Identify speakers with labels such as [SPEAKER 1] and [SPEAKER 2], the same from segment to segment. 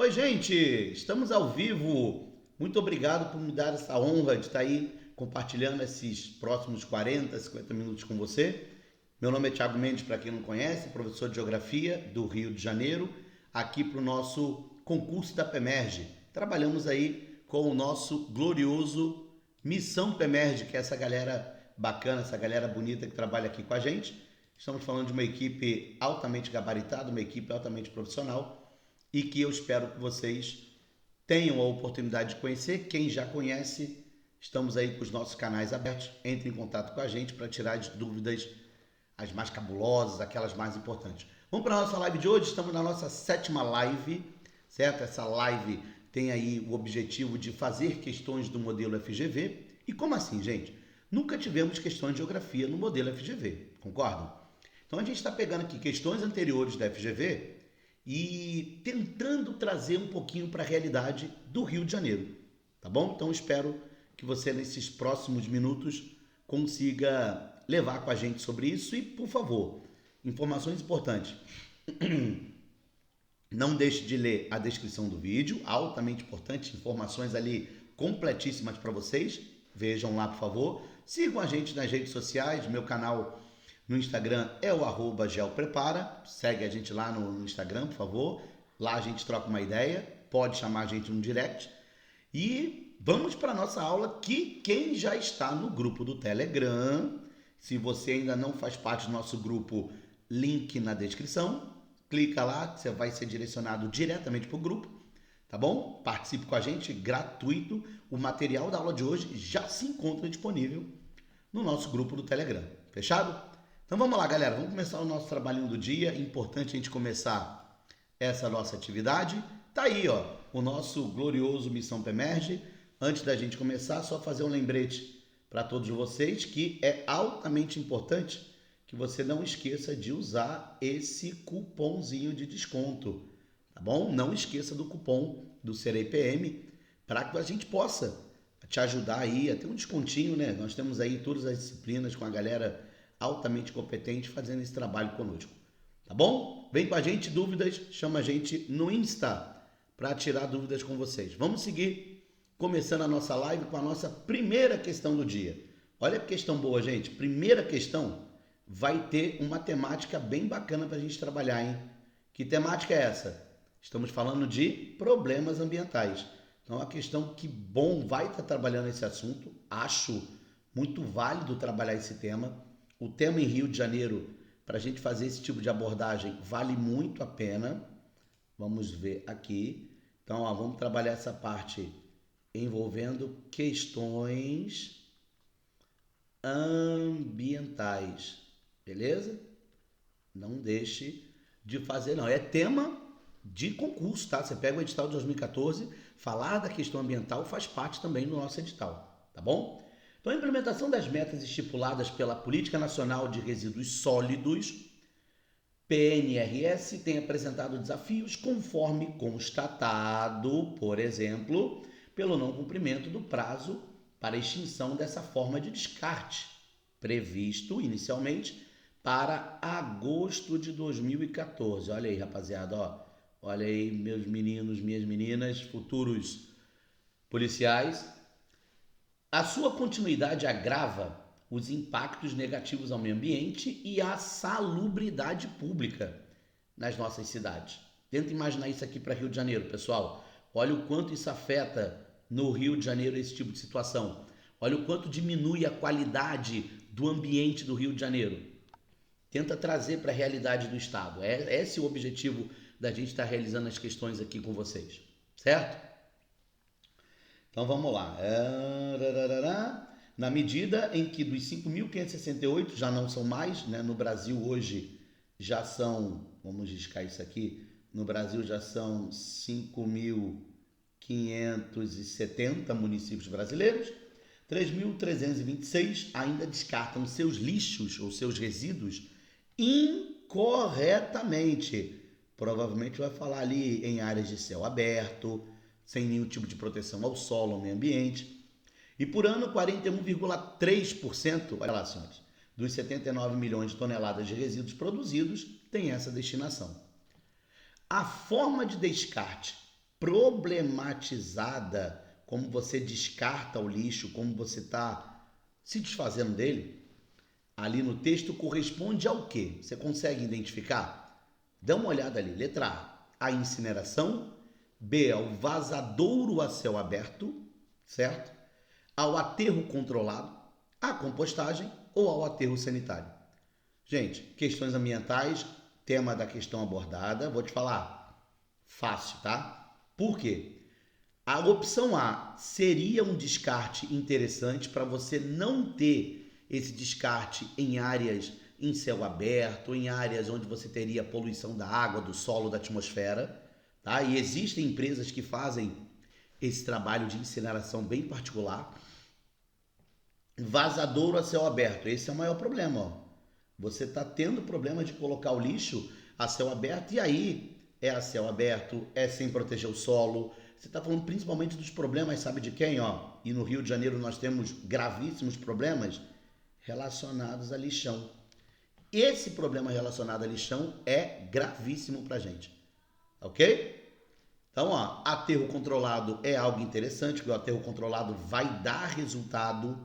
[SPEAKER 1] Oi, gente! Estamos ao vivo. Muito obrigado por me dar essa honra de estar aí compartilhando esses próximos 40, 50 minutos com você. Meu nome é Thiago Mendes, para quem não conhece, professor de Geografia do Rio de Janeiro, aqui para o nosso concurso da PEMERGE. Trabalhamos aí com o nosso glorioso Missão PEMERGE, que é essa galera bacana, essa galera bonita que trabalha aqui com a gente. Estamos falando de uma equipe altamente gabaritada, uma equipe altamente profissional e que eu espero que vocês tenham a oportunidade de conhecer. Quem já conhece, estamos aí com os nossos canais abertos. Entre em contato com a gente para tirar as dúvidas, as mais cabulosas, aquelas mais importantes. Vamos para a nossa live de hoje. Estamos na nossa 7ª live, certo? Essa live tem aí o objetivo de fazer questões do modelo FGV. E como assim, gente? Nunca tivemos questões de geografia no modelo FGV, concordam? Então a gente está pegando aqui questões anteriores da FGV e tentando trazer um pouquinho para a realidade do Rio de Janeiro, tá bom? Então espero que você nesses próximos minutos consiga levar com a gente sobre isso e, por favor, informações importantes. Não deixe de ler a descrição do vídeo, altamente importante, informações ali completíssimas para vocês. Vejam lá, por favor. Sigam a gente nas redes sociais, meu canal no Instagram é o @geoprepara. Segue a gente lá no Instagram, por favor. Lá a gente troca uma ideia. Pode chamar a gente no direct. E vamos para a nossa aula, que quem já está no grupo do Telegram, se você ainda não faz parte do nosso grupo, link na descrição. Clica lá, que você vai ser direcionado diretamente para o grupo, tá bom? Participe com a gente, gratuito. O material da aula de hoje já se encontra disponível no nosso grupo do Telegram. Fechado? Então vamos lá, galera, vamos começar o nosso trabalhinho do dia. Importante a gente começar essa nossa atividade. Tá aí, ó, o nosso glorioso Missão PEMERGE. Antes da gente começar, só fazer um lembrete para todos vocês que é altamente importante que você não esqueça de usar esse cupomzinho de desconto, tá bom? Não esqueça do cupom do SEREI-PM para que a gente possa te ajudar aí a ter um descontinho, né? Nós temos aí todas as disciplinas com a galera altamente competente fazendo esse trabalho conosco, tá bom? Vem com a gente, dúvidas, chama a gente no Insta para tirar dúvidas com vocês. Vamos seguir começando a nossa live com a nossa primeira questão do dia. Olha que questão boa, gente. Primeira questão vai ter uma temática bem bacana para a gente trabalhar, hein? Que temática é essa? Estamos falando de problemas ambientais. Então, a questão que bom vai estar trabalhando esse assunto. Acho muito válido trabalhar esse tema. O tema em Rio de Janeiro, para a gente fazer esse tipo de abordagem, vale muito a pena. Vamos ver aqui. Então, ó, vamos trabalhar essa parte envolvendo questões ambientais. Beleza? Não deixe de fazer, não. É tema de concurso, tá? Você pega o edital de 2014, falar da questão ambiental faz parte também do nosso edital, tá bom? Então, a implementação das metas estipuladas pela Política Nacional de Resíduos Sólidos, PNRS, tem apresentado desafios conforme constatado, por exemplo, pelo não cumprimento do prazo para extinção dessa forma de descarte, previsto inicialmente para agosto de 2014. Olha aí, rapaziada, ó. Olha aí, meus meninos, minhas meninas, futuros policiais. A sua continuidade agrava os impactos negativos ao meio ambiente e à salubridade pública nas nossas cidades. Tenta imaginar isso aqui para Rio de Janeiro, pessoal. Olha o quanto isso afeta no Rio de Janeiro esse tipo de situação. Olha o quanto diminui a qualidade do ambiente do Rio de Janeiro. Tenta trazer para a realidade do Estado. Esse é o objetivo da gente estar realizando as questões aqui com vocês, certo? Então vamos lá. Na medida em que dos 5.568 já não são mais, né? No Brasil hoje já são, vamos riscar isso aqui, no Brasil já são 5.570 municípios brasileiros, 3.326 ainda descartam seus lixos ou seus resíduos incorretamente. Provavelmente vai falar ali em áreas de céu aberto, sem nenhum tipo de proteção ao solo, ao meio ambiente. E por ano, 41,3%, olha lá, senhores, dos 79 milhões de toneladas de resíduos produzidos tem essa destinação. A forma de descarte problematizada, como você descarta o lixo, como você está se desfazendo dele, ali no texto corresponde ao quê? Você consegue identificar? Dá uma olhada ali. Letra A, a incineração. B, ao vazadouro a céu aberto, certo? Ao aterro controlado, à compostagem ou ao aterro sanitário. Gente, questões ambientais, tema da questão abordada, vou te falar, fácil, tá? Por quê? A opção A seria um descarte interessante para você não ter esse descarte em áreas em céu aberto, em áreas onde você teria poluição da água, do solo, da atmosfera, tá? E existem empresas que fazem esse trabalho de incineração bem particular. Vazadouro a céu aberto, esse é o maior problema, ó. Você está tendo problema de colocar o lixo a céu aberto e aí é a céu aberto, é sem proteger o solo. Você está falando principalmente dos problemas, sabe de quem, ó? E no Rio de Janeiro nós temos gravíssimos problemas relacionados a lixão. Esse problema relacionado a lixão é gravíssimo pra gente, ok? Então, ó, aterro controlado é algo interessante, porque o aterro controlado vai dar resultado.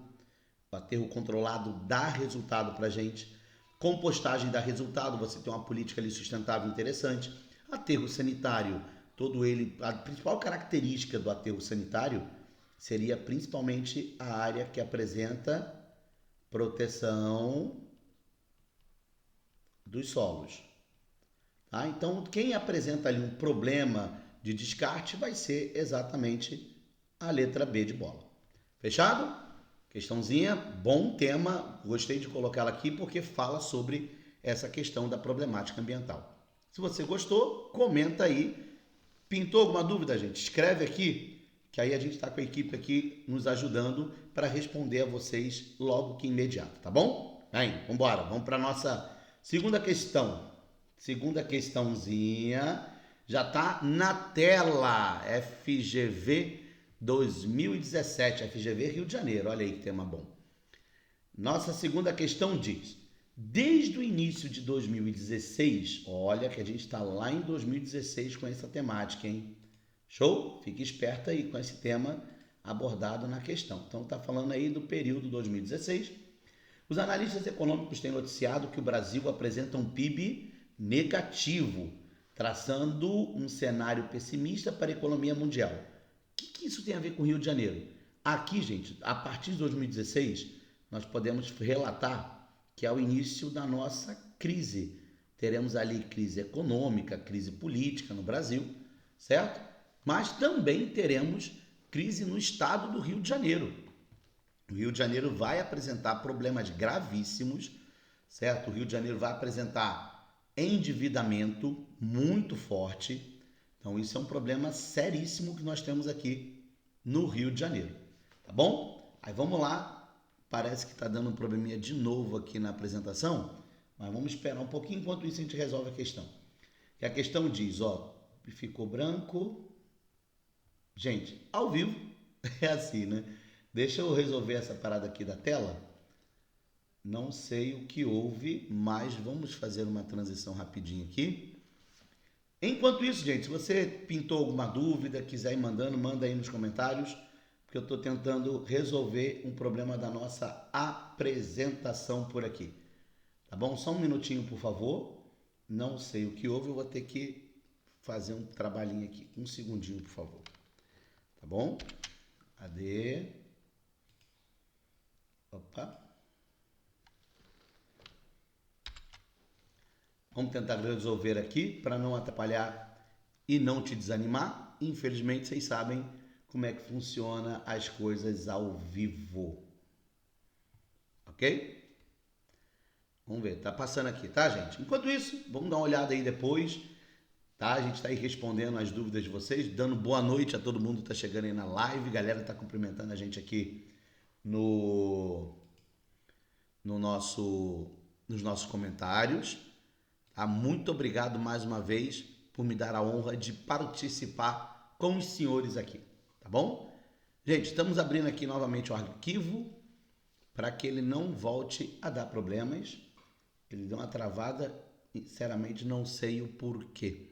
[SPEAKER 1] O aterro controlado dá resultado pra gente. Compostagem dá resultado, você tem uma política ali sustentável interessante. Aterro sanitário, todo ele, a principal característica do aterro sanitário seria principalmente a área que apresenta proteção dos solos. Tá? Então, quem apresenta ali um problema de descarte vai ser exatamente a letra B de bola. Fechado? Questãozinha, bom tema, gostei de colocá-la aqui porque fala sobre essa questão da problemática ambiental. Se você gostou, comenta aí. Pintou alguma dúvida, gente? Escreve aqui, que aí a gente está com a equipe aqui nos ajudando para responder a vocês logo que imediato, tá bom? Aí, vamos embora, vamos para a nossa segunda questão. Segunda questãozinha, já está na tela, FGV 2017, FGV Rio de Janeiro, olha aí que tema bom. Nossa segunda questão diz: desde o início de 2016, olha que a gente está lá em 2016 com essa temática, hein? Show? Fique esperto aí com esse tema abordado na questão. Então está falando aí do período 2016. Os analistas econômicos têm noticiado que o Brasil apresenta um PIB negativo, traçando um cenário pessimista para a economia mundial. O que isso tem a ver com o Rio de Janeiro? Aqui, gente, a partir de 2016, nós podemos relatar que é o início da nossa crise. Teremos ali crise econômica, crise política no Brasil, certo? Mas também teremos crise no estado do Rio de Janeiro. O Rio de Janeiro vai apresentar problemas gravíssimos, certo? O Rio de Janeiro vai apresentar endividamento muito forte. Então, isso é um problema seríssimo que nós temos aqui no Rio de Janeiro, tá bom? Aí vamos lá. Parece que está dando um probleminha de novo aqui na apresentação, mas vamos esperar um pouquinho, enquanto isso a gente resolve a questão. E a questão diz, ó, ficou branco. Gente, ao vivo é assim, né? Deixa eu resolver essa parada aqui da tela. Não sei o que houve, mas vamos fazer uma transição rapidinho aqui. Enquanto isso, gente, se você pintou alguma dúvida, quiser ir mandando, manda aí nos comentários, porque eu estou tentando resolver um problema da nossa apresentação por aqui. Tá bom? Só um minutinho, por favor. Não sei o que houve, eu vou ter que fazer um trabalhinho aqui. Um segundinho, por favor. Tá bom? Cadê? Opa. Vamos tentar resolver aqui para não atrapalhar e não te desanimar. Infelizmente, vocês sabem como é que funciona as coisas ao vivo. Ok? Vamos ver, tá passando aqui, tá, gente? Enquanto isso, vamos dar uma olhada aí depois, tá? A gente está aí respondendo as dúvidas de vocês, dando boa noite a todo mundo que tá chegando aí na live. Galera tá cumprimentando a gente aqui no nos nossos comentários. Tá? Muito obrigado mais uma vez por me dar a honra de participar com os senhores aqui, tá bom? Gente, estamos abrindo aqui novamente o arquivo para que ele não volte a dar problemas. Ele deu uma travada, sinceramente não sei o porquê,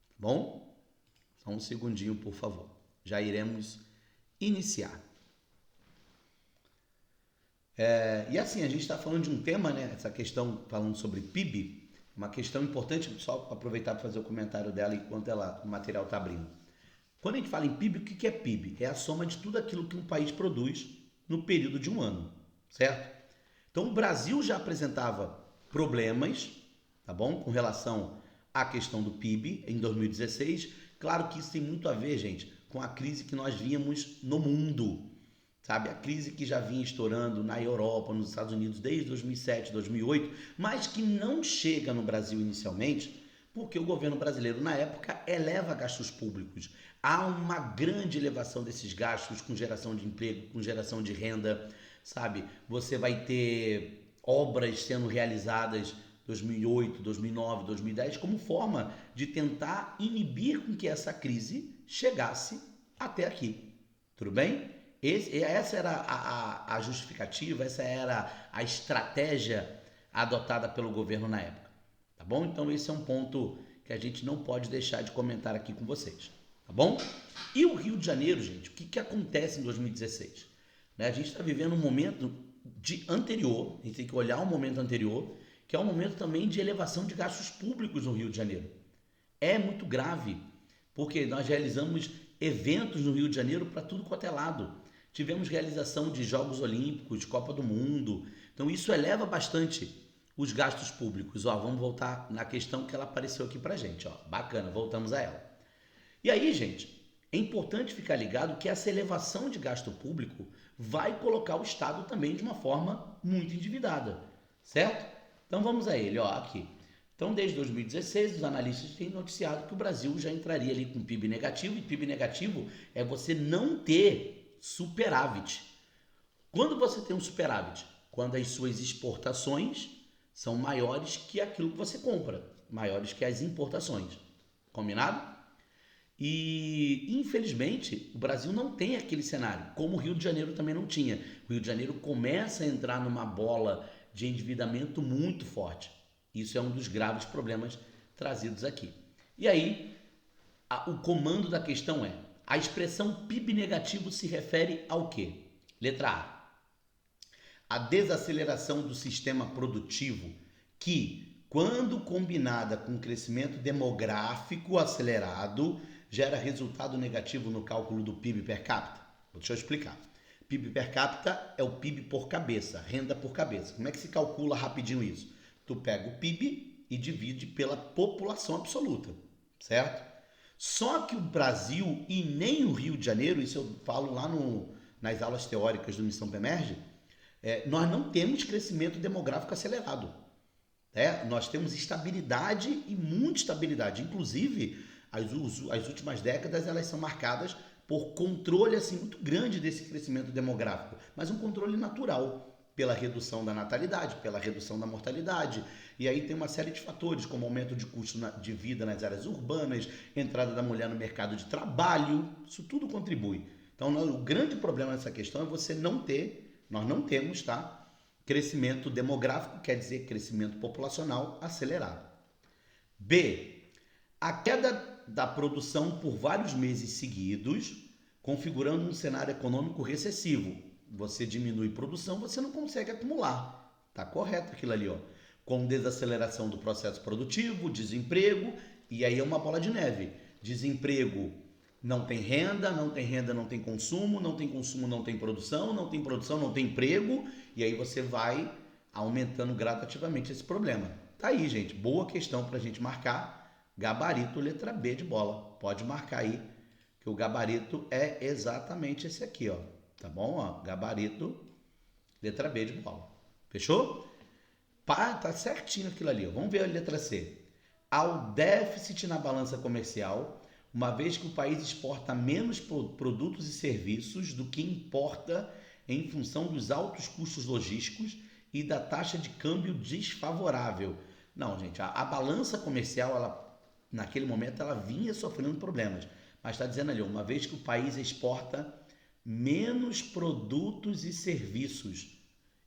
[SPEAKER 1] tá bom? Só um segundinho, por favor. Já iremos iniciar. E assim, a gente está falando de um tema, né? Essa questão, falando sobre PIB, uma questão importante, só aproveitar para fazer o comentário dela enquanto o material está abrindo. Quando a gente fala em PIB, o que é PIB? É a soma de tudo aquilo que um país produz no período de um ano, certo? Então o Brasil já apresentava problemas, tá bom? Com relação à questão do PIB em 2016. Claro que isso tem muito a ver, gente, com a crise que nós víamos no mundo, sabe? A crise que já vinha estourando na Europa, nos Estados Unidos desde 2007, 2008, mas que não chega no Brasil inicialmente, porque o governo brasileiro na época eleva gastos públicos. Há uma grande elevação desses gastos com geração de emprego, com geração de renda, sabe? Você vai ter obras sendo realizadas 2008, 2009, 2010 como forma de tentar inibir com que essa crise chegasse até aqui. Tudo bem? Essa era a justificativa, essa era a estratégia adotada pelo governo na época. Tá bom? Então esse é um ponto que a gente não pode deixar de comentar aqui com vocês. Tá bom? E o Rio de Janeiro, gente, o que acontece em 2016? A gente está vivendo um momento anterior, a gente tem que olhar o momento anterior, que é um momento também de elevação de gastos públicos no Rio de Janeiro. É muito grave, porque nós realizamos eventos no Rio de Janeiro para tudo quanto é lado. Tivemos realização de Jogos Olímpicos, Copa do Mundo, então isso eleva bastante os gastos públicos. Vamos voltar na questão que ela apareceu aqui pra gente. Bacana, voltamos a ela. E aí, gente, é importante ficar ligado que essa elevação de gasto público vai colocar o Estado também de uma forma muito endividada, certo? Então vamos a ele, aqui. Então, desde 2016, os analistas têm noticiado que o Brasil já entraria ali com PIB negativo, e PIB negativo é você não ter superávit. Quando você tem um superávit? Quando as suas exportações são maiores que aquilo que você compra, maiores que as importações. Combinado? E, infelizmente, o Brasil não tem aquele cenário, como o Rio de Janeiro também não tinha. O Rio de Janeiro começa a entrar numa bola de endividamento muito forte. Isso é um dos graves problemas trazidos aqui. E aí, o comando da questão é: a expressão PIB negativo se refere ao quê? Letra A. A desaceleração do sistema produtivo que, quando combinada com o crescimento demográfico acelerado, gera resultado negativo no cálculo do PIB per capita. Deixa eu explicar. PIB per capita é o PIB por cabeça, renda por cabeça. Como é que se calcula rapidinho isso? Tu pega o PIB e divide pela população absoluta, certo? Só que o Brasil e nem o Rio de Janeiro, isso eu falo lá nas aulas teóricas do Missão PEMERGE, nós não temos crescimento demográfico acelerado. Nós temos estabilidade e muita estabilidade. Inclusive, as últimas décadas elas são marcadas por controle assim, muito grande desse crescimento demográfico, mas um controle natural, pela redução da natalidade, pela redução da mortalidade. E aí tem uma série de fatores, como aumento de custo de vida nas áreas urbanas, entrada da mulher no mercado de trabalho, isso tudo contribui. Então, o grande problema nessa questão é você nós não temos, crescimento demográfico, quer dizer crescimento populacional acelerado. B. A queda da produção por vários meses seguidos, configurando um cenário econômico recessivo. Você diminui produção, você não consegue acumular. Tá correto aquilo ali, com desaceleração do processo produtivo, desemprego, e aí é uma bola de neve. Desemprego, não tem renda, não tem consumo, não tem consumo, não tem produção, não tem emprego, e aí você vai aumentando gradativamente esse problema. Tá aí, gente, boa questão pra gente marcar. Gabarito, letra B de bola. Pode marcar aí, que o gabarito é exatamente esse aqui, tá bom? Gabarito, letra B de bola. Fechou? Tá certinho aquilo ali. Vamos ver a letra C. Ao déficit na balança comercial, uma vez que o país exporta menos produtos e serviços do que importa em função dos altos custos logísticos e da taxa de câmbio desfavorável. Não, gente, a balança comercial, naquele momento, ela vinha sofrendo problemas. Mas está dizendo ali, uma vez que o país exporta menos produtos e serviços,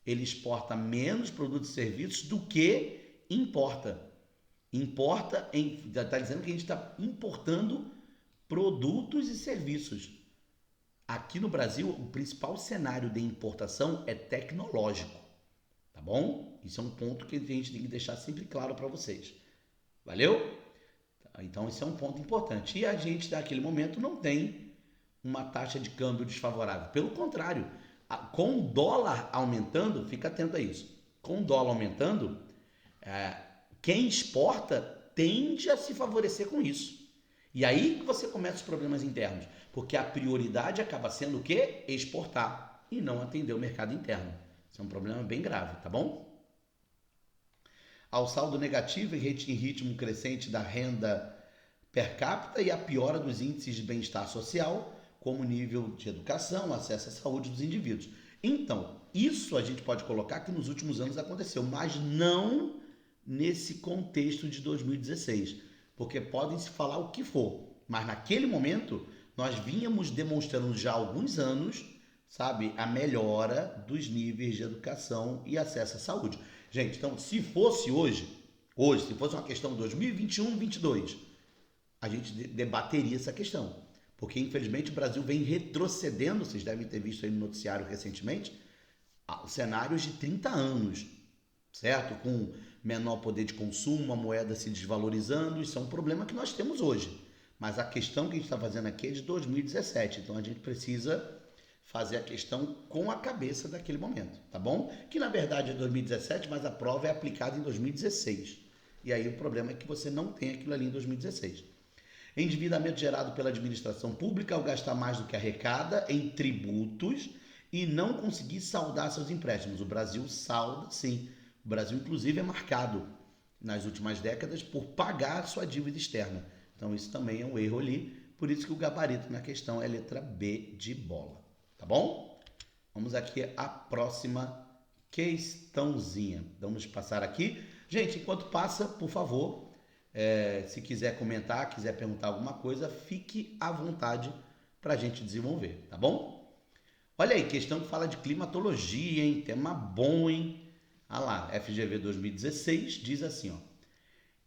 [SPEAKER 1] ele exporta menos produtos e serviços do que importa. Está dizendo que a gente está importando produtos e serviços. Aqui no Brasil, o principal cenário de importação é tecnológico, tá bom? Isso é um ponto que a gente tem que deixar sempre claro para vocês. Valeu? Então, esse é um ponto importante. E a gente, naquele momento, não tem uma taxa de câmbio desfavorável. Pelo contrário, com o dólar aumentando, fica atento a isso, com o dólar aumentando, quem exporta tende a se favorecer com isso. E aí que você começa os problemas internos, porque a prioridade acaba sendo o quê? Exportar e não atender o mercado interno. Isso é um problema bem grave, tá bom? Ao saldo negativo em ritmo crescente da renda per capita e a piora dos índices de bem-estar social, como o nível de educação, acesso à saúde dos indivíduos. Então, isso a gente pode colocar que nos últimos anos aconteceu, mas não nesse contexto de 2016, porque podem se falar o que for, mas naquele momento nós vínhamos demonstrando já há alguns anos, sabe, a melhora dos níveis de educação e acesso à saúde. Gente, então se fosse hoje, se fosse uma questão 2021, 22, a gente debateria essa questão, porque infelizmente o Brasil vem retrocedendo, vocês devem ter visto aí no noticiário recentemente, cenários de 30 anos, certo? Com menor poder de consumo, a moeda se desvalorizando, isso é um problema que nós temos hoje. Mas a questão que a gente está fazendo aqui é de 2017, então a gente precisa fazer a questão com a cabeça daquele momento, tá bom? Que na verdade é 2017, mas a prova é aplicada em 2016. E aí o problema é que você não tem aquilo ali em 2016. Endividamento gerado pela administração pública ao gastar mais do que arrecada em tributos e não conseguir saldar seus empréstimos. O Brasil salda, sim. O Brasil, inclusive, é marcado nas últimas décadas por pagar sua dívida externa. Então, isso também é um erro ali. Por isso que o gabarito na questão é letra B de bola. Tá bom? Vamos aqui à próxima questãozinha. Vamos passar aqui. Gente, enquanto passa, por favor, se quiser comentar, quiser perguntar alguma coisa, fique à vontade para a gente desenvolver, tá bom? Olha aí, questão que fala de climatologia, hein? Tema bom, hein? Ah lá, FGV 2016 diz assim, ó.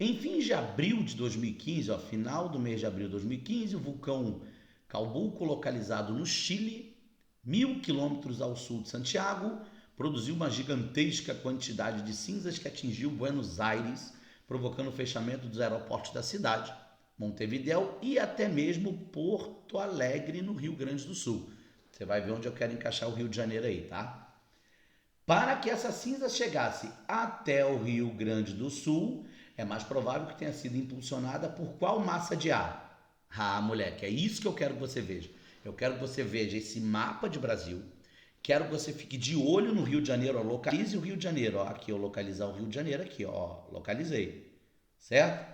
[SPEAKER 1] Em fins de abril de 2015, ó, final do mês de abril de 2015, o vulcão Calbuco, localizado no Chile, 1.000 quilômetros ao sul de Santiago, produziu uma gigantesca quantidade de cinzas que atingiu Buenos Aires, provocando o fechamento dos aeroportos da cidade, Montevidéu e até mesmo Porto Alegre, no Rio Grande do Sul. Você vai ver onde eu quero encaixar o Rio de Janeiro aí, tá? Para que essa cinza chegasse até o Rio Grande do Sul, é mais provável que tenha sido impulsionada por qual massa de ar? Ah, moleque, é isso que eu quero que você veja. Eu quero que você veja esse mapa de Brasil. Quero que você fique de olho no Rio de Janeiro, ó, localize o Rio de Janeiro. Ó, aqui eu localizar o Rio de Janeiro, aqui, ó, localizei. Certo?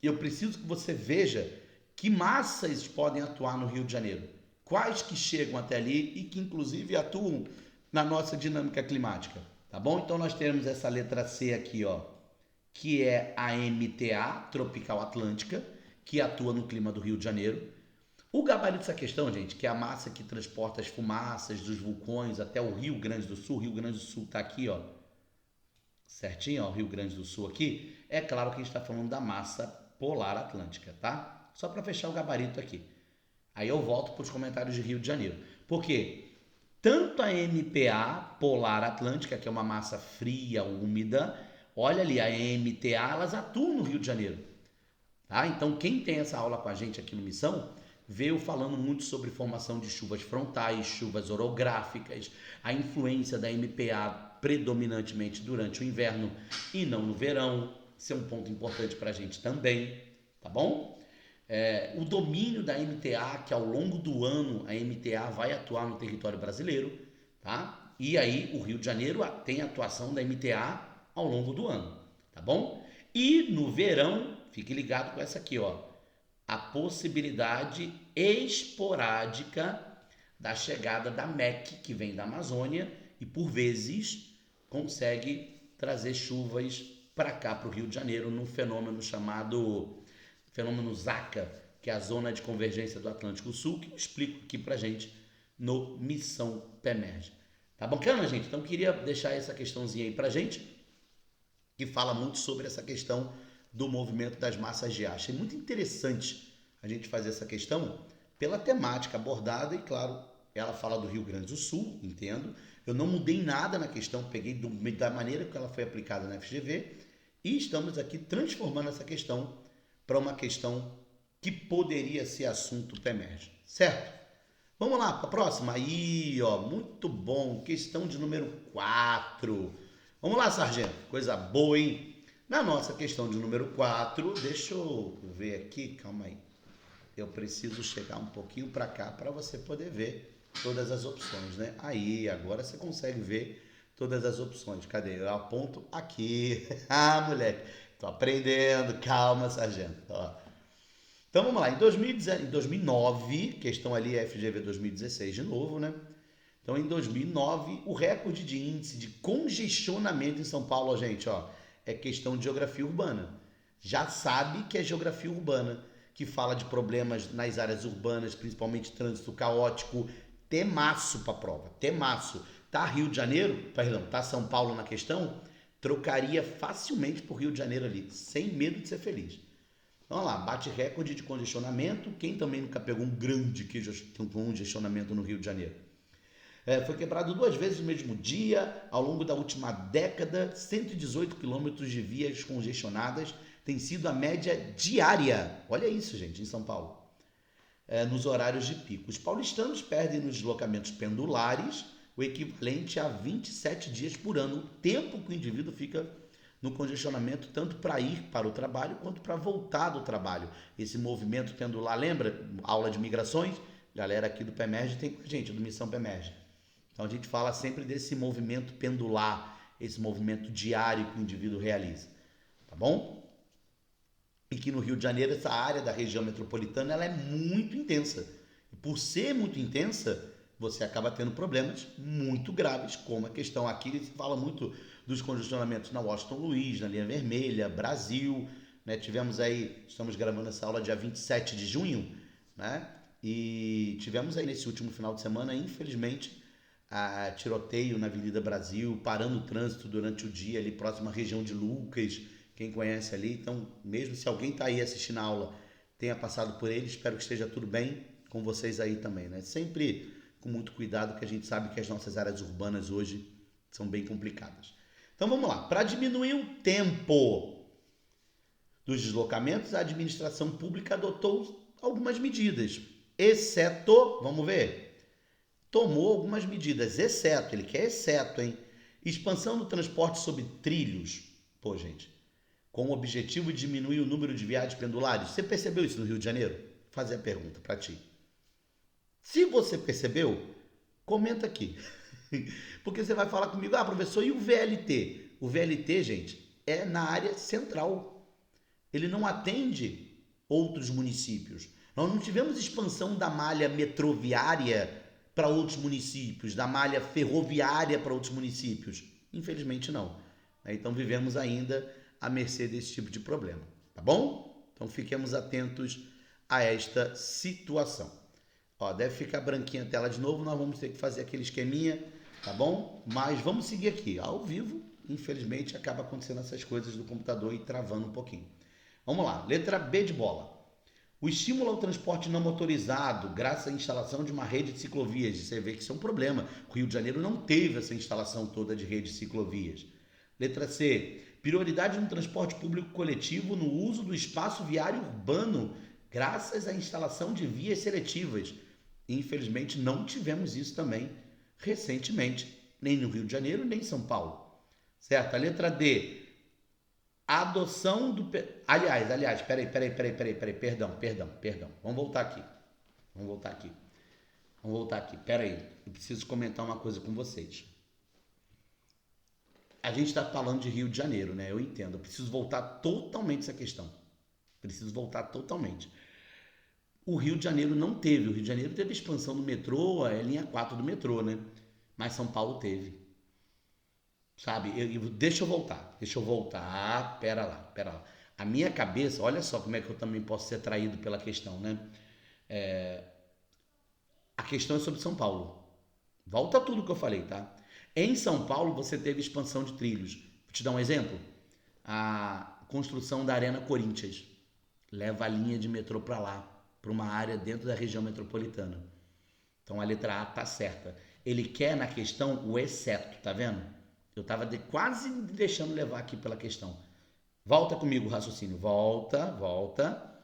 [SPEAKER 1] Eu preciso que você veja que massas podem atuar no Rio de Janeiro. Quais que chegam até ali e que inclusive atuam na nossa dinâmica climática. Tá bom? Então nós temos essa letra C aqui, ó, que é a MTA, Tropical Atlântica, que atua no clima do Rio de Janeiro. O gabarito dessa questão, gente, que é a massa que transporta as fumaças dos vulcões até o Rio Grande do Sul. O Rio Grande do Sul está aqui, ó, certinho, ó, o Rio Grande do Sul aqui. É claro que a gente está falando da massa polar atlântica, tá? Só para fechar o gabarito aqui. Aí eu volto para os comentários de Rio de Janeiro. Por quê? Tanto a MPA polar atlântica, que é uma massa fria, úmida, olha ali, a MTA, elas atuam no Rio de Janeiro. Tá? Então, quem tem essa aula com a gente aqui no Missão, veio falando muito sobre formação de chuvas frontais, chuvas orográficas, a influência da MPA predominantemente durante o inverno e não no verão. Isso é um ponto importante para a gente também, tá bom? O domínio da MTA, que ao longo do ano a MTA vai atuar no território brasileiro, tá? E aí o Rio de Janeiro tem atuação da MTA ao longo do ano, tá bom? E no verão, fique ligado com essa aqui, ó, a possibilidade esporádica da chegada da MEC, que vem da Amazônia e por vezes consegue trazer chuvas para cá, para o Rio de Janeiro, num fenômeno chamado fenômeno ZACA, que é a Zona de Convergência do Atlântico Sul, que eu explico aqui pra gente no Missão PEMERGE. Tá bacana, gente? Então, queria deixar essa questãozinha aí pra gente, que fala muito sobre essa questão do movimento das massas de ar. Achei muito interessante a gente fazer essa questão pela temática abordada e, claro, ela fala do Rio Grande do Sul, entendo. Eu não mudei nada na questão, peguei da maneira que ela foi aplicada na FGV e estamos aqui transformando essa questão para uma questão que poderia ser assunto PEMERGE, certo? Vamos lá para a próxima. Aí, ó, muito bom. Questão de número 4. Vamos lá, sargento. Coisa boa, hein? Na nossa questão de número 4, deixa eu ver aqui, calma aí. Eu preciso chegar um pouquinho para cá para você poder ver todas as opções, né? Aí, agora você consegue ver todas as opções. Cadê? Eu aponto aqui. Ah, moleque, tô aprendendo. Calma, sargento. Ó. Então vamos lá. Em 2009, questão ali FGV 2016 de novo, né? Então em 2009, o recorde de índice de congestionamento em São Paulo, gente, ó, é questão de geografia urbana. Já sabe que é geografia urbana, que fala de problemas nas áreas urbanas, principalmente trânsito caótico, temaço para a prova, temaço. Tá Rio de Janeiro, perdão, tá São Paulo na questão, trocaria facilmente por Rio de Janeiro ali, sem medo de ser feliz. Vamos lá, bate recorde de congestionamento. Quem também nunca pegou um grande congestionamento no Rio de Janeiro? Foi quebrado 2 vezes no mesmo dia, ao longo da última década, 118 quilômetros de vias congestionadas tem sido a média diária. Olha isso, gente, em São Paulo. Nos horários de pico. Os paulistanos perdem nos deslocamentos pendulares o equivalente a 27 dias por ano, o tempo que o indivíduo fica no congestionamento, tanto para ir para o trabalho quanto para voltar do trabalho. Esse movimento pendular, lembra? Aula de migrações? Galera aqui do PEMERGE tem com a gente, do Missão PEMERGE. Então a gente fala sempre desse movimento pendular, esse movimento diário que o indivíduo realiza. Tá bom? E que no Rio de Janeiro, essa área da região metropolitana, ela é muito intensa. E por ser muito intensa, você acaba tendo problemas muito graves, como a questão aqui, se fala muito dos congestionamentos na Washington Luiz, na linha vermelha, Brasil, né? Tivemos aí, estamos gravando essa aula dia 27 de junho, né? E tivemos aí nesse último final de semana, infelizmente, tiroteio na Avenida Brasil, parando o trânsito durante o dia ali próximo à região de Lucas, quem conhece ali. Então, mesmo se alguém está aí assistindo a aula, tenha passado por ele, espero que esteja tudo bem com vocês aí também, né? Sempre com muito cuidado, que a gente sabe que as nossas áreas urbanas hoje são bem complicadas. Então vamos lá. Para diminuir o tempo dos deslocamentos, a administração pública adotou algumas medidas, exceto, vamos ver, tomou algumas medidas, exceto, ele quer exceto, hein? Expansão do transporte sobre trilhos, pô, gente, com o objetivo de diminuir o número de viagens pendulares. Você percebeu isso no Rio de Janeiro? Vou fazer a pergunta para ti. Se você percebeu, comenta aqui. Porque você vai falar comigo, professor, e o VLT? O VLT, gente, é na área central. Ele não atende outros municípios. Nós não tivemos expansão da malha metroviária para outros municípios, da malha ferroviária para outros municípios. Infelizmente não. Então vivemos ainda à mercê desse tipo de problema. Tá bom? Então fiquemos atentos a esta situação. Ó, deve ficar branquinha a tela de novo, nós vamos ter que fazer aquele esqueminha, tá bom? Mas vamos seguir aqui, ao vivo, infelizmente acaba acontecendo essas coisas do computador e travando um pouquinho. Vamos lá, letra B de bola. O estímulo ao transporte não motorizado, graças à instalação de uma rede de ciclovias. Você vê que isso é um problema. O Rio de Janeiro não teve essa instalação toda de rede de ciclovias. Letra C. Prioridade no transporte público coletivo no uso do espaço viário urbano, graças à instalação de vias seletivas. Infelizmente, não tivemos isso também recentemente, nem no Rio de Janeiro, nem em São Paulo. Certo? A letra D. Adoção do... Aliás, peraí, perdão. Vamos voltar aqui. Peraí, eu preciso comentar uma coisa com vocês. A gente está falando de Rio de Janeiro, né? Eu entendo, eu preciso voltar totalmente essa questão. O Rio de Janeiro não teve. O Rio de Janeiro teve expansão do metrô, a linha 4 do metrô, né? Mas São Paulo teve. Sabe? Deixa eu voltar. Pera lá. A minha cabeça, olha só como é que eu também posso ser atraído pela questão, né? A questão é sobre São Paulo. Volta tudo que eu falei, tá? Em São Paulo, você teve expansão de trilhos. Vou te dar um exemplo. A construção da Arena Corinthians. Leva a linha de metrô para lá. para uma área dentro da região metropolitana. Então a letra A tá certa. Ele quer na questão o exceto, tá vendo? Eu estava quase me deixando levar aqui pela questão. Volta comigo o raciocínio. Volta.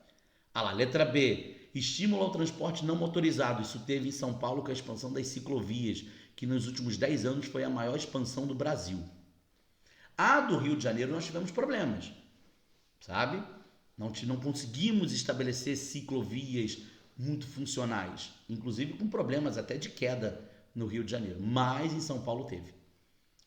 [SPEAKER 1] Ah lá, letra B. Estímulo ao transporte não motorizado. Isso teve em São Paulo com a expansão das ciclovias, que nos últimos 10 anos foi a maior expansão do Brasil. A do Rio de Janeiro nós tivemos problemas, sabe? Não conseguimos estabelecer ciclovias muito funcionais, inclusive com problemas até de queda no Rio de Janeiro, mas em São Paulo teve.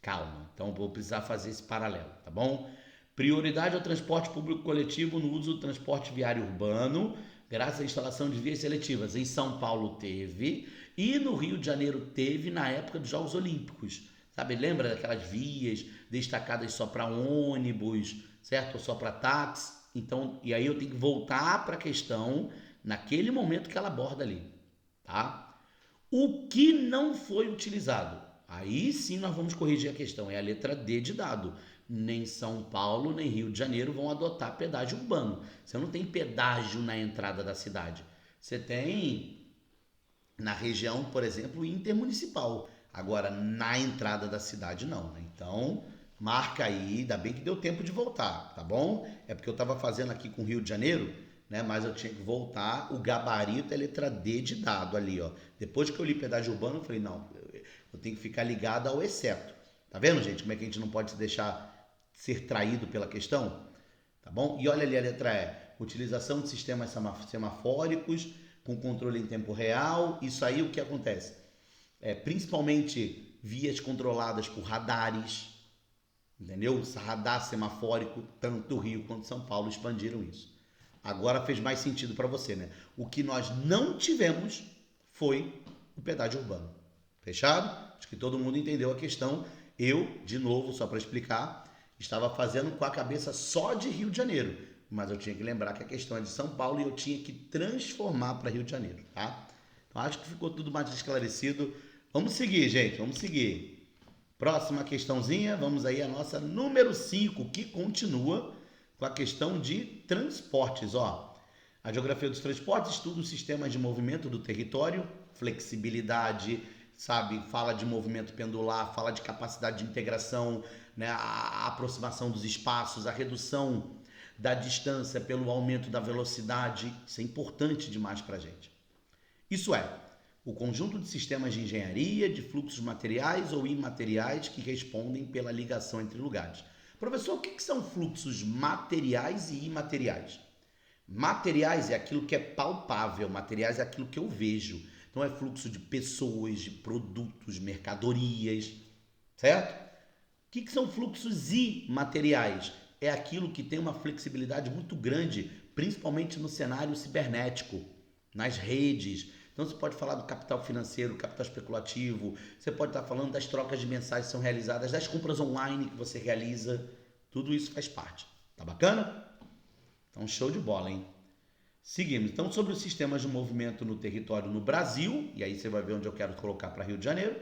[SPEAKER 1] Calma, então vou precisar fazer esse paralelo, tá bom? Prioridade ao transporte público coletivo no uso do transporte viário urbano, graças à instalação de vias seletivas. Em São Paulo teve e no Rio de Janeiro teve na época dos Jogos Olímpicos. Sabe, lembra daquelas vias destacadas só para ônibus, certo? Ou só para táxi? Então, e aí eu tenho que voltar para a questão naquele momento que ela aborda ali, tá? O que não foi utilizado? Aí sim nós vamos corrigir a questão, é a letra D de dado. Nem São Paulo, nem Rio de Janeiro vão adotar pedágio urbano. Você não tem pedágio na entrada da cidade. Você tem na região, por exemplo, intermunicipal. Agora, na entrada da cidade, não. Né? Então, marca aí, ainda bem que deu tempo de voltar, tá bom? É porque eu estava fazendo aqui com o Rio de Janeiro, né? Mas eu tinha que voltar, o gabarito é letra D de dado ali, ó. Depois que eu li pedágio urbano, eu falei, não, eu tenho que ficar ligado ao exceto. Tá vendo, gente, como é que a gente não pode se deixar ser traído pela questão? Tá bom? E olha ali a letra E. Utilização de sistemas semafóricos com controle em tempo real. Isso aí o que acontece? Principalmente vias controladas por radares, entendeu? Radar semafórico, tanto do Rio quanto São Paulo expandiram isso. Agora fez mais sentido para você, né? O que nós não tivemos foi o pedágio urbano. Fechado? Acho que todo mundo entendeu a questão. Eu, de novo, só para explicar, estava fazendo com a cabeça só de Rio de Janeiro, mas eu tinha que lembrar que a questão é de São Paulo e eu tinha que transformar para Rio de Janeiro, tá? Então acho que ficou tudo mais esclarecido. Vamos seguir, gente, vamos seguir. Próxima questãozinha, vamos aí a nossa número 5, que continua com a questão de transportes, ó. A geografia dos transportes estuda os sistemas de movimento do território, flexibilidade, sabe, fala de movimento pendular, fala de capacidade de integração, né, a aproximação dos espaços, a redução da distância pelo aumento da velocidade. Isso é importante demais para a gente. Isso é, o conjunto de sistemas de engenharia, de fluxos materiais ou imateriais que respondem pela ligação entre lugares. Professor, o que são fluxos materiais e imateriais? Materiais é aquilo que é palpável, materiais é aquilo que eu vejo. Então é fluxo de pessoas, de produtos, mercadorias, certo? O que são fluxos imateriais? É aquilo que tem uma flexibilidade muito grande, principalmente no cenário cibernético, nas redes. Então você pode falar do capital financeiro, capital especulativo, você pode estar falando das trocas de mensagens que são realizadas, das compras online que você realiza, tudo isso faz parte. Tá bacana? Então show de bola, hein? Seguimos. Então, sobre os sistemas de movimento no território no Brasil, e aí você vai ver onde eu quero colocar para Rio de Janeiro,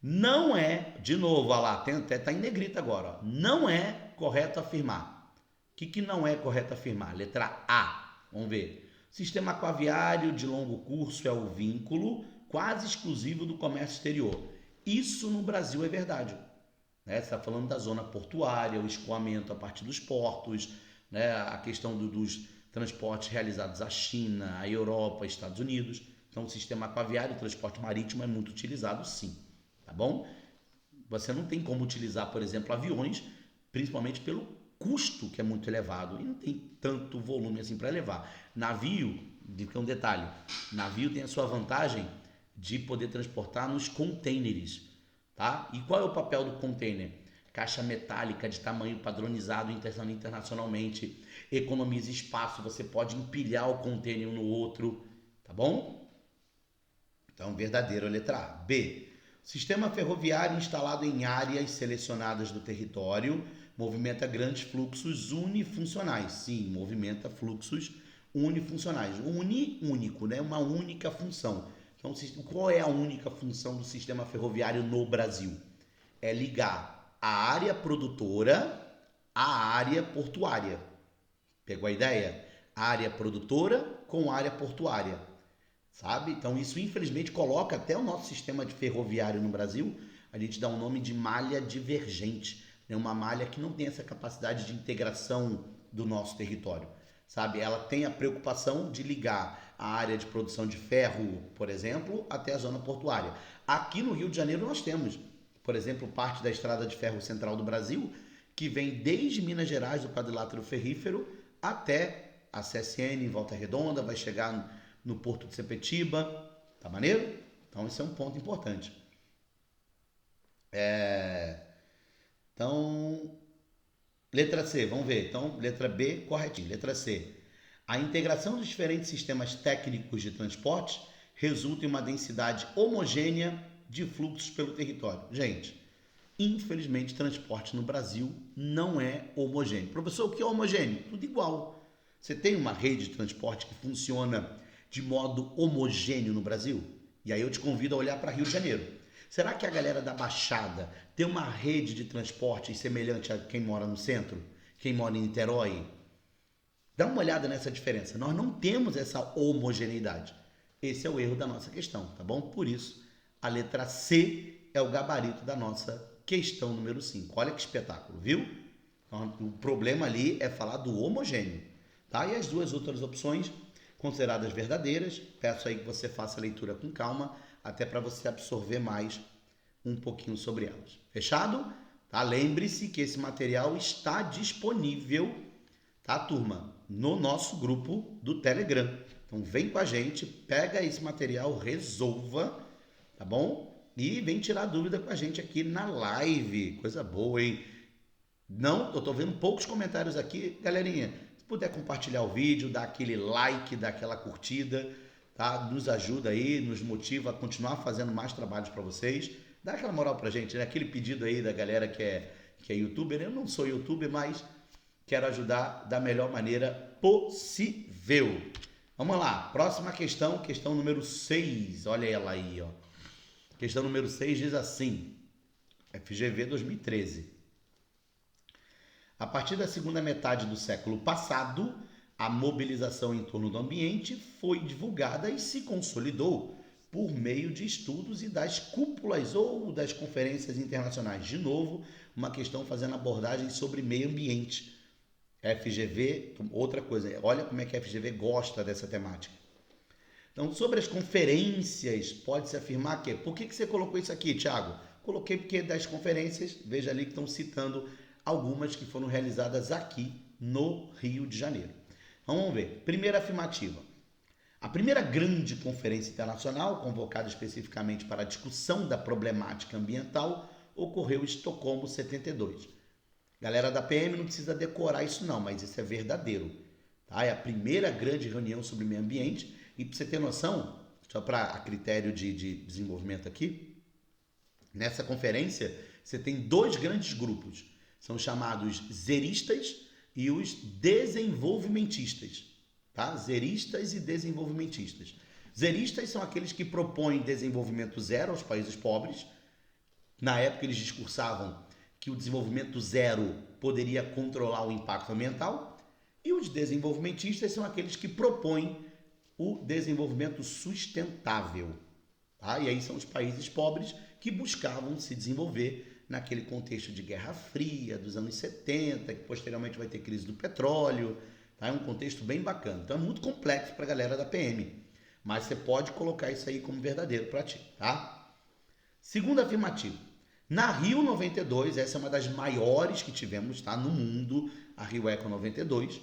[SPEAKER 1] não é, de novo, olha lá, até tá em negrita agora, ó, não é correto afirmar. O que não é correto afirmar? Letra A, vamos ver. Sistema aquaviário de longo curso é o vínculo quase exclusivo do comércio exterior. Isso no Brasil é verdade. Né? Você está falando da zona portuária, o escoamento a partir dos portos, né? A questão dos transportes realizados à China, à Europa, aos Estados Unidos. Então, o sistema aquaviário, o transporte marítimo é muito utilizado, sim. Tá bom? Você não tem como utilizar, por exemplo, aviões, principalmente pelo custo que é muito elevado e não tem tanto volume assim para levar. Navio, que é um detalhe, navio tem a sua vantagem de poder transportar nos containers, tá? E qual é o papel do container? Caixa metálica de tamanho padronizado internacionalmente, economiza espaço, você pode empilhar o container um no outro, tá bom? Então, verdadeiro, letra A. B. Sistema ferroviário instalado em áreas selecionadas do território movimenta grandes fluxos unifuncionais. Sim, movimenta fluxos unifuncionais. Único, né? Uma única função. Então, qual é a única função do sistema ferroviário no Brasil? É ligar a área produtora à área portuária. Pegou a ideia? área produtora com área portuária, sabe? Então isso infelizmente coloca até o nosso sistema de ferroviário no Brasil, a gente dá um nome de malha divergente, né? Uma malha que não tem essa capacidade de integração do nosso território, sabe? Ela tem a preocupação de ligar a área de produção de ferro, por exemplo, até a zona portuária. Aqui no Rio de Janeiro nós temos, por exemplo, parte da estrada de ferro central do Brasil, que vem desde Minas Gerais, do quadrilátero ferrífero, até a CSN em Volta Redonda, vai chegar no Porto de Sepetiba, tá maneiro? Então esse é um ponto importante. Então, letra C, vamos ver. Então, letra B, corretinho. Letra C. A integração dos diferentes sistemas técnicos de transporte resulta em uma densidade homogênea de fluxos pelo território. Gente, infelizmente, transporte no Brasil não é homogêneo. Professor, o que é homogêneo? Tudo igual. Você tem uma rede de transporte que funciona de modo homogêneo no Brasil? E aí eu te convido a olhar para Rio de Janeiro. Será que a galera da Baixada tem uma rede de transporte semelhante a quem mora no centro? Quem mora em Niterói? Dá uma olhada nessa diferença. Nós não temos essa homogeneidade. Esse é o erro da nossa questão, tá bom? Por isso, a letra C é o gabarito da nossa questão número 5. Olha que espetáculo, viu? Então, o problema ali é falar do homogêneo, tá? E as duas outras opções consideradas verdadeiras, peço aí que você faça a leitura com calma, até para você absorver mais um pouquinho sobre elas. Fechado? Tá? Lembre-se que esse material está disponível, tá, turma? No nosso grupo do Telegram. Então vem com a gente, pega esse material, resolva, tá bom? E vem tirar dúvida com a gente aqui na live. Coisa boa, hein? Não, eu tô vendo poucos comentários aqui. Galerinha, se puder compartilhar o vídeo, dar aquele like, dar aquela curtida, tá? Nos ajuda aí, nos motiva a continuar fazendo mais trabalhos para vocês. Dá aquela moral pra gente, né? Aquele pedido aí da galera que é youtuber. Eu não sou youtuber, mas quero ajudar da melhor maneira possível. Vamos lá, próxima questão, questão número 6. Olha ela aí, ó. Questão número 6 diz assim, FGV 2013. A partir da segunda metade do século passado, a mobilização em torno do ambiente foi divulgada e se consolidou por meio de estudos e das cúpulas ou das conferências internacionais. De novo, uma questão fazendo abordagem sobre meio ambiente. FGV, outra coisa, olha como é que a FGV gosta dessa temática. Então, sobre as conferências, pode-se afirmar que... Por que você colocou isso aqui, Thiago? Coloquei porque das conferências, veja ali que estão citando algumas que foram realizadas aqui no Rio de Janeiro. Então, vamos ver. Primeira afirmativa. A primeira grande conferência internacional, convocada especificamente para a discussão da problemática ambiental, ocorreu em Estocolmo, 72. Galera da PM não precisa decorar isso não, mas isso é verdadeiro. Tá? É a primeira grande reunião sobre meio ambiente. E para você ter noção, só para a critério de desenvolvimento aqui, nessa conferência você tem dois grandes grupos. São chamados zeristas e os desenvolvimentistas. Tá? Zeristas e desenvolvimentistas. Zeristas são aqueles que propõem desenvolvimento zero aos países pobres. Na época eles discursavam que o desenvolvimento zero poderia controlar o impacto ambiental. E os desenvolvimentistas são aqueles que propõem o desenvolvimento sustentável. Tá? E aí são os países pobres que buscavam se desenvolver naquele contexto de Guerra Fria, dos anos 70, que posteriormente vai ter crise do petróleo. Tá? É um contexto bem bacana. Então é muito complexo para a galera da PM. Mas você pode colocar isso aí como verdadeiro para ti. Tá? Segunda afirmativa. Na Rio 92, essa é uma das maiores que tivemos, tá, no mundo, a Rio Eco 92,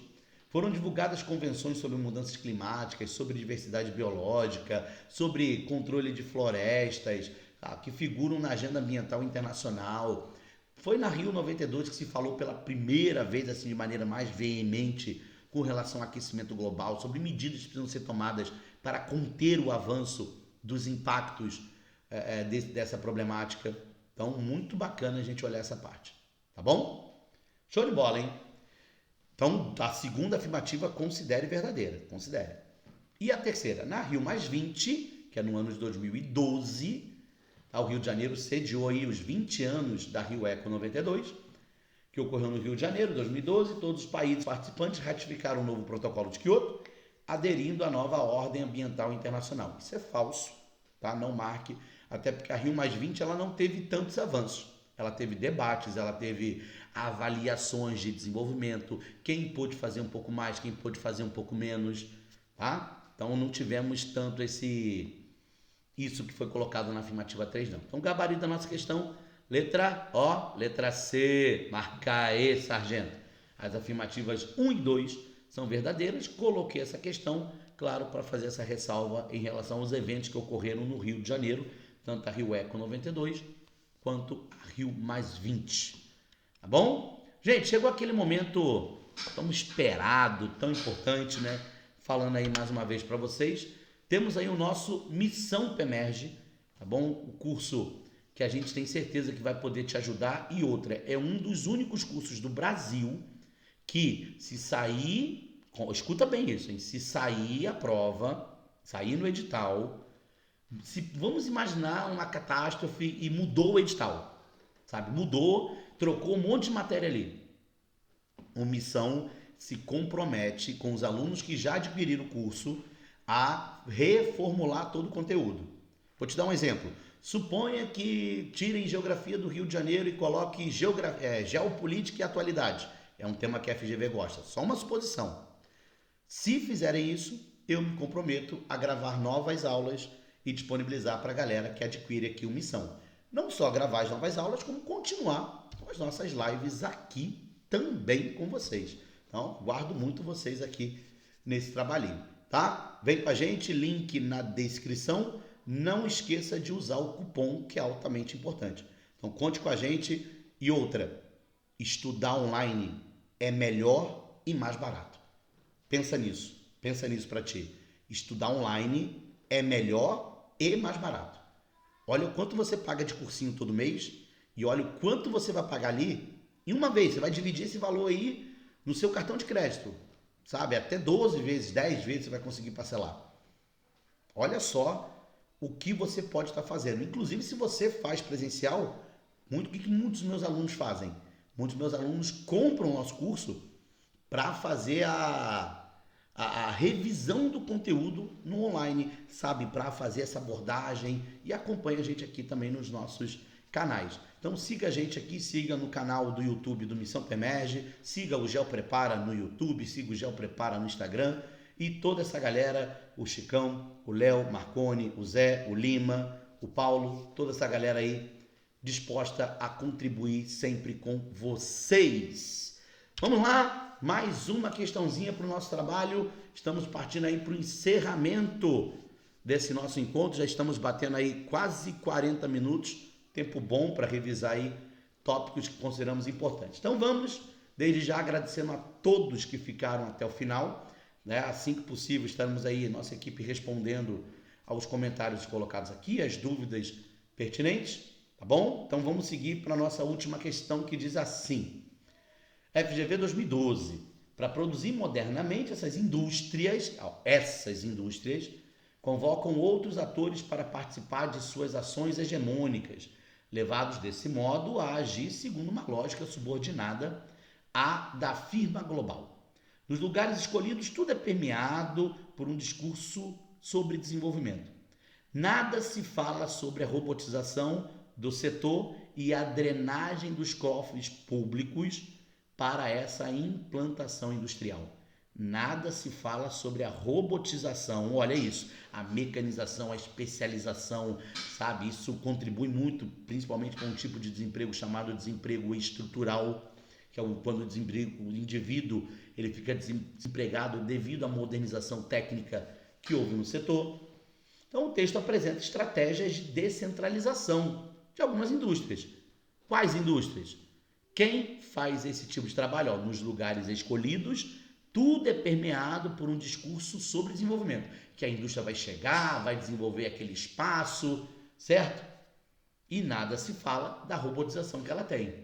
[SPEAKER 1] foram divulgadas convenções sobre mudanças climáticas, sobre diversidade biológica, sobre controle de florestas, tá, que figuram na agenda ambiental internacional. Foi na Rio 92 que se falou pela primeira vez, assim, de maneira mais veemente, com relação ao aquecimento global, sobre medidas que precisam ser tomadas para conter o avanço dos impactos dessa problemática. Então, muito bacana a gente olhar essa parte, tá bom? Show de bola, hein? Então, a segunda afirmativa considere verdadeira, considere. E a terceira, na Rio +20, que é no ano de 2012, tá? O Rio de Janeiro sediou aí os 20 anos da Rio Eco 92, que ocorreu no Rio de Janeiro, 2012, todos os países participantes ratificaram o novo protocolo de Kyoto, aderindo à nova ordem ambiental internacional. Isso é falso, tá? Não marque, até porque a Rio+20 ela não teve tantos avanços. Ela teve debates, ela teve avaliações de desenvolvimento, quem pôde fazer um pouco mais, quem pôde fazer um pouco menos, tá? Então não tivemos tanto isso que foi colocado na afirmativa 3, não. Então, gabarito da nossa questão, letra O, letra C, marca aí, sargento. As afirmativas 1 e 2 são verdadeiras. Coloquei essa questão, claro, para fazer essa ressalva em relação aos eventos que ocorreram no Rio de Janeiro, tanto a Rio Eco 92 quanto a Rio+20. Tá bom? Gente, chegou aquele momento tão esperado, tão importante, né? Falando aí mais uma vez para vocês, temos aí o nosso Missão PEMERGE, tá bom? O curso que a gente tem certeza que vai poder te ajudar. E outra, é um dos únicos cursos do Brasil que, se sair, escuta bem isso, hein? Se sair a prova, sair no edital, vamos imaginar uma catástrofe e mudou o edital, sabe? Mudou, trocou um monte de matéria ali. O Missão se compromete com os alunos que já adquiriram o curso a reformular todo o conteúdo. Vou te dar um exemplo. Suponha que tirem Geografia do Rio de Janeiro e coloquem Geopolítica e Atualidade. É um tema que a FGV gosta. Só uma suposição. Se fizerem isso, eu me comprometo a gravar novas aulas e disponibilizar para a galera que adquire aqui o Missão. Não só gravar as novas aulas, como continuar com as nossas lives aqui também com vocês. Então, guardo muito vocês aqui nesse trabalhinho, tá? Vem com a gente, link na descrição. Não esqueça de usar o cupom, que é altamente importante. Então, conte com a gente. E outra, estudar online é melhor e mais barato. Pensa nisso para ti. Estudar online é melhor e mais barato. Olha o quanto você paga de cursinho todo mês e olha o quanto você vai pagar ali em uma vez. Você vai dividir esse valor aí no seu cartão de crédito, sabe? Até 12 vezes, 10 vezes você vai conseguir parcelar. Olha só o que você pode estar fazendo. Inclusive, se você faz presencial, o que muitos meus alunos fazem? Muitos meus alunos compram o nosso curso para fazer a revisão do conteúdo no online, sabe? Para fazer essa abordagem e acompanha a gente aqui também nos nossos canais. Então siga a gente aqui, siga no canal do YouTube do Missão PEMERGE, siga o GeoPrepara no YouTube, siga o GeoPrepara no Instagram e toda essa galera, o Chicão, o Léo, Marconi, o Zé, o Lima, o Paulo, toda essa galera aí disposta a contribuir sempre com vocês. Vamos lá, mais uma questãozinha para o nosso trabalho. Estamos partindo aí para o encerramento desse nosso encontro. Já estamos batendo aí quase 40 minutos. Tempo bom para revisar aí tópicos que consideramos importantes. Então vamos, desde já agradecendo a todos que ficaram até o final, né? Assim que possível estaremos aí, nossa equipe respondendo aos comentários colocados aqui, as dúvidas pertinentes, tá bom? Então vamos seguir para a nossa última questão que diz assim: FGV 2012, para produzir modernamente essas indústrias convocam outros atores para participar de suas ações hegemônicas, levados desse modo a agir segundo uma lógica subordinada à da firma global. Nos lugares escolhidos, tudo é permeado por um discurso sobre desenvolvimento. Nada se fala sobre a robotização do setor e a drenagem dos cofres públicos para essa implantação industrial. Nada se fala sobre a robotização, olha isso, a mecanização, a especialização, sabe? Isso contribui muito, principalmente para um tipo de desemprego chamado desemprego estrutural, que é quando o indivíduo ele fica desempregado devido à modernização técnica que houve no setor. Então o texto apresenta estratégias de descentralização de algumas indústrias. Quais indústrias? Quem faz esse tipo de trabalho? Nos lugares escolhidos, tudo é permeado por um discurso sobre desenvolvimento, que a indústria vai chegar, vai desenvolver aquele espaço, certo? E nada se fala da robotização que ela tem.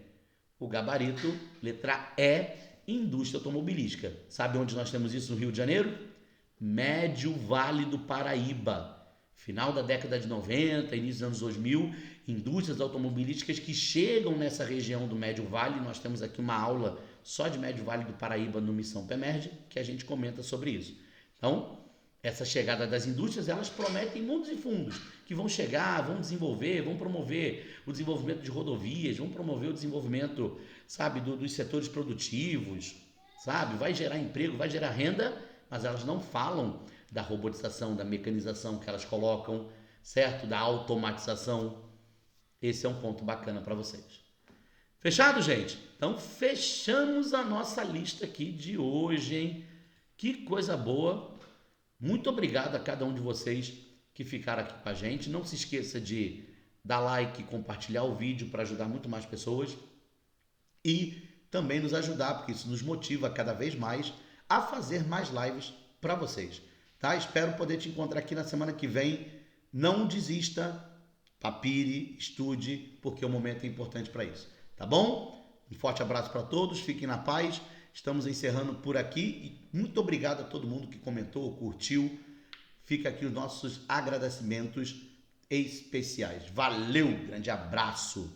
[SPEAKER 1] O gabarito, letra E, indústria automobilística. Sabe onde nós temos isso no Rio de Janeiro? Médio Vale do Paraíba. final da década de 90, início dos anos 2000, indústrias automobilísticas que chegam nessa região do Médio Vale. Nós temos aqui uma aula só de Médio Vale do Paraíba no Missão PEMERGE, que a gente comenta sobre isso. Então, essa chegada das indústrias, elas prometem mundos e fundos, que vão chegar, vão desenvolver, vão promover o desenvolvimento de rodovias, vão promover o desenvolvimento, sabe, dos setores produtivos, sabe, vai gerar emprego, vai gerar renda, mas elas não falam da robotização, da mecanização que elas colocam, certo? Da automatização. Esse é um ponto bacana para vocês. Fechado, gente? Então, fechamos a nossa lista aqui de hoje, hein? Que coisa boa. Muito obrigado a cada um de vocês que ficaram aqui com a gente. Não se esqueça de dar like e compartilhar o vídeo para ajudar muito mais pessoas. E também nos ajudar, porque isso nos motiva cada vez mais a fazer mais lives para vocês. Tá? Espero poder te encontrar aqui na semana que vem. Não desista, papire, estude, porque o momento é importante para isso. Tá bom? Um forte abraço para todos, fiquem na paz. Estamos encerrando por aqui e muito obrigado a todo mundo que comentou, curtiu. Fica aqui os nossos agradecimentos especiais. Valeu, grande abraço.